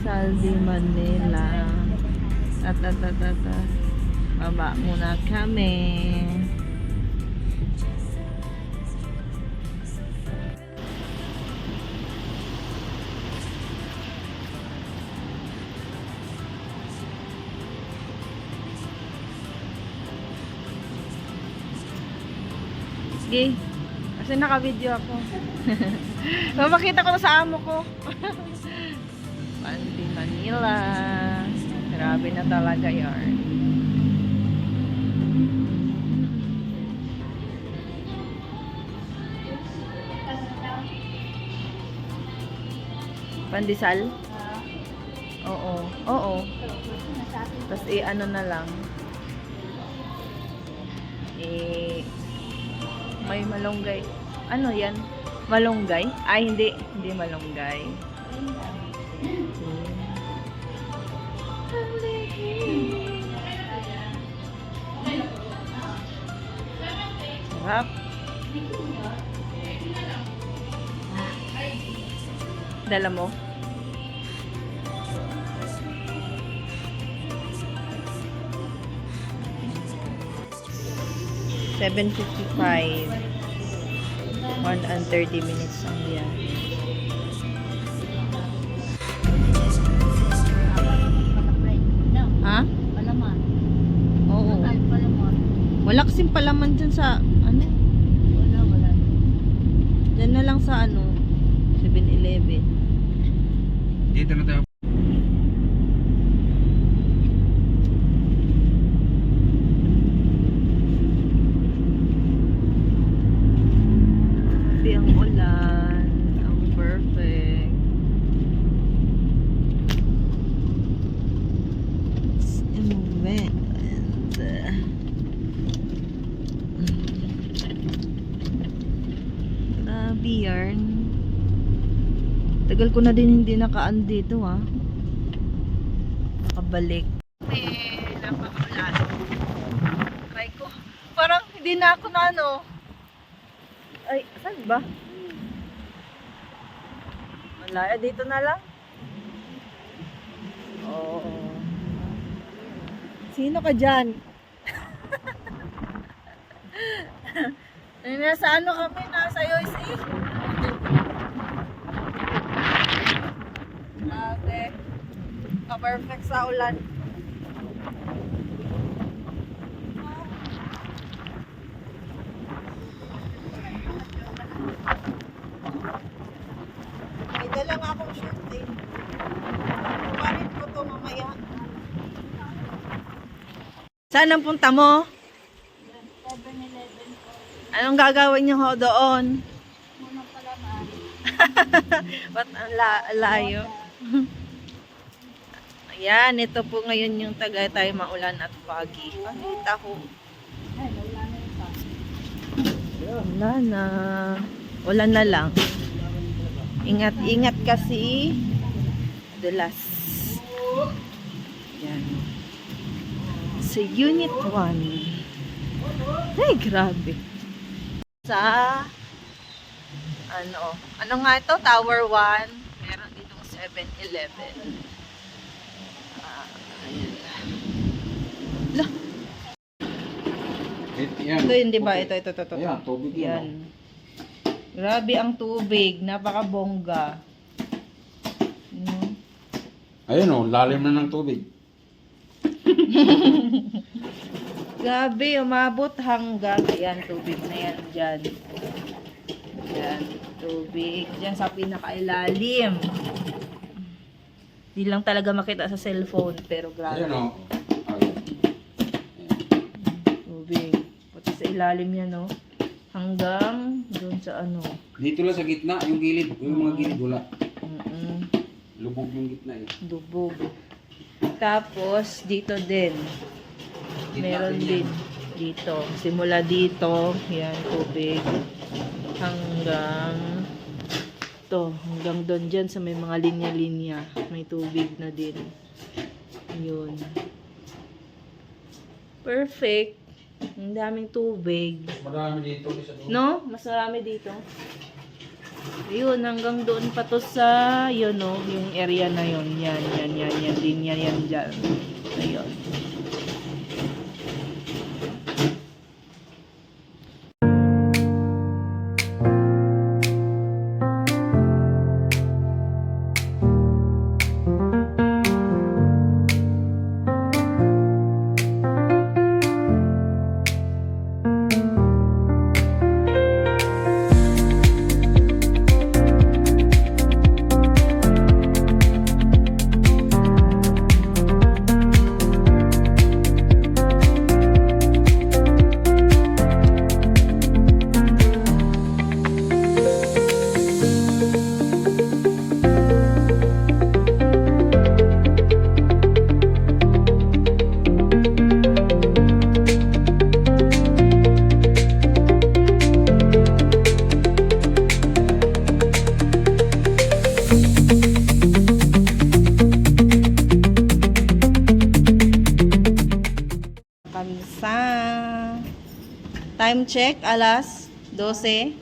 Pandesal de Manila. Baba muna kami. Sige. Kasi naka-video ako. Mapakita ko na sa amo ko. Pandi Manila. Grabe na talaga yarn. Pandesal? Oo. Oo. Tapos ano na lang. May malunggay. Ano yan? Malunggay? Ay, hindi. Hindi malunggay. Sarap. Dala mo? $7.55. 130 minutes ang biyahe. Ha? Palaman. Oo. Palaman. Wala kasing palaman dyan sa, ano? Wala. Dyan na lang sa, 7-Eleven. Dito na tayo. Ang ulan. Ang perfect. Grabe yarn. Tagal ko na din hindi nakaan dito nakabalik. Napakaulan. Try ko. Parang hindi na ako na ay, saan ba? Wala, dito na lang. Oo. Sino ka dyan? Nasa kami? Nasa USA? Grabe. Ka-perfect sa ulan. May dala nga akong shoot Kumarin ko to mamaya. Saan ang punta mo? 7-Eleven po. Anong gagawin niyo doon? Munang palaman. Ba't ang layo? Ayan, ito po ngayon yung Tagaytay maulan at foggy. Pakita ko. Ay, wala na yung pa. Wala na. Wala na lang. Ingat-ingat kasi dulas. Yan. Sa Unit 1. Ay, grabe. Sa ano nga ito? Tower 1. Meron ditong 7-Eleven. Ayan. Lah. Yan. Ito yun, di ba? Ito. Ayan, tubig Yan. Grabe ang tubig. Napakabongga. Ayun lalim na ng tubig. Grabe, umabot hanggang ayan, tubig na yan dyan. Yan, tubig. Dyan sa pinakailalim. Di lang talaga makita sa cellphone, pero grabe. Ayun Tubig. Pati sa ilalim yan, hanggang doon sa Dito lang sa gitna, yung gilid. Yung mga gilid, wala. Lubog yung gitna Lubog. Tapos, dito din. Meron din. Dito. Simula dito. Yan, tubig. Hanggang hanggang doon dyan sa may mga linya-linya. May tubig na din. Yun. Perfect. Ang daming tubig. Marami dito. No? Mas marami dito. Ayun, hanggang doon pa to sa, yun o, yung area na yun. Yan, din yan dyan. Ayun. Kami sa time check, alas 12.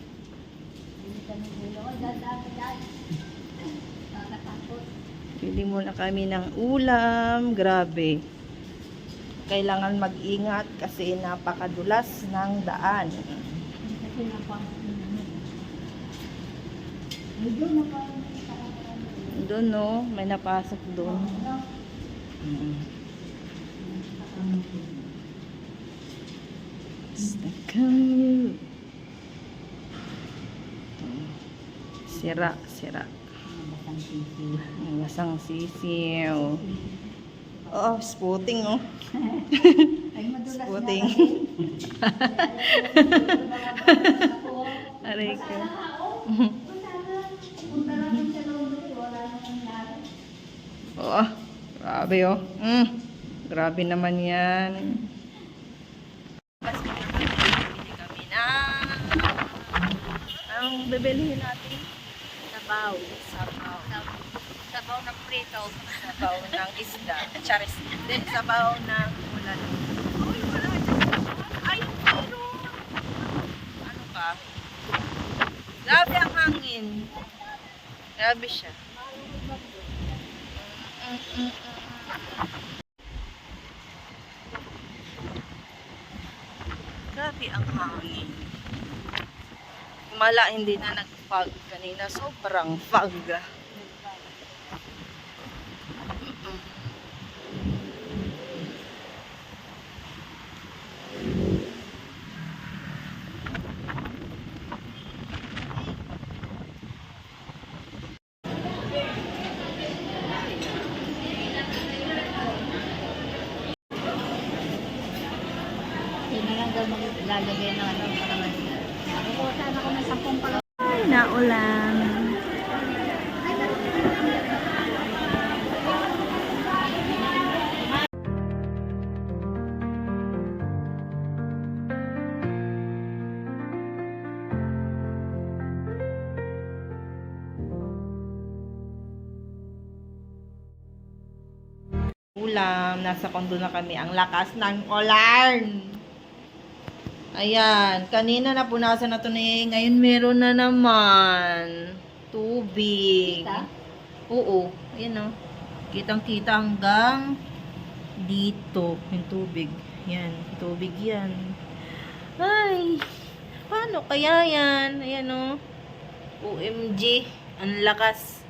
Bili muna kami ng ulam. Grabe. Kailangan mag-ingat kasi napakadulas ng daan. Doon no, may napasok doon. Sira. Masang sisiw. Oh, spotting oh. Spotting. Aray ko. Oh, grabe oh. Grabe naman yan. Kami na. Anong bibilihin natin? Sabaw. Sabaw. Sabaw na prito. Sabaw ng isda. Charis. Then sabaw ng ulan. Uy, wala. Ay, meron. Ano ka? Grabe ang hangin. Grabe siya. Grabe ang hangin. Kumala hindi na nag-fog kanina. Sobrang fog. Yun na lang daw maglalagay ng ano para man. Nakukuha sana ako ng 10 pala. Ay, naulan. Ulam, nasa kondo na kami. Ang lakas ng ulan. Ayan, kanina napunasan na to ni, ngayon meron na naman tubig. Kita? Oo, ayan o. Kitang-kita hanggang dito yung tubig. Yan, tubig yan. Ay, paano kaya yan? Ayan o. OMG, ang lakas.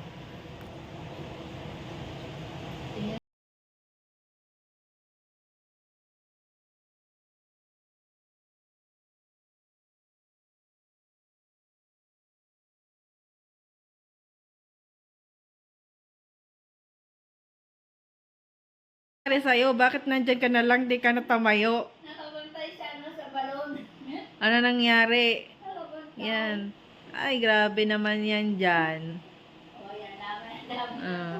Sa'yo, bakit nandyan ka na lang, di ka natamayo? Nakabantay siya sa balon. Ano nangyari? Nakabantay. Yan. Ay, grabe naman yan dyan. O yan, dami. Ah.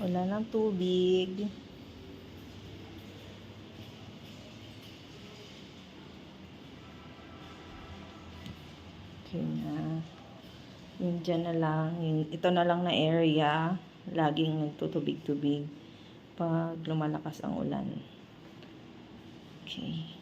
Wala ng tubig. Okay na. Yung dyan na lang. Yung, ito na lang na area. Laging nagtutubig-tubig pag lumalakas ang ulan. Okay.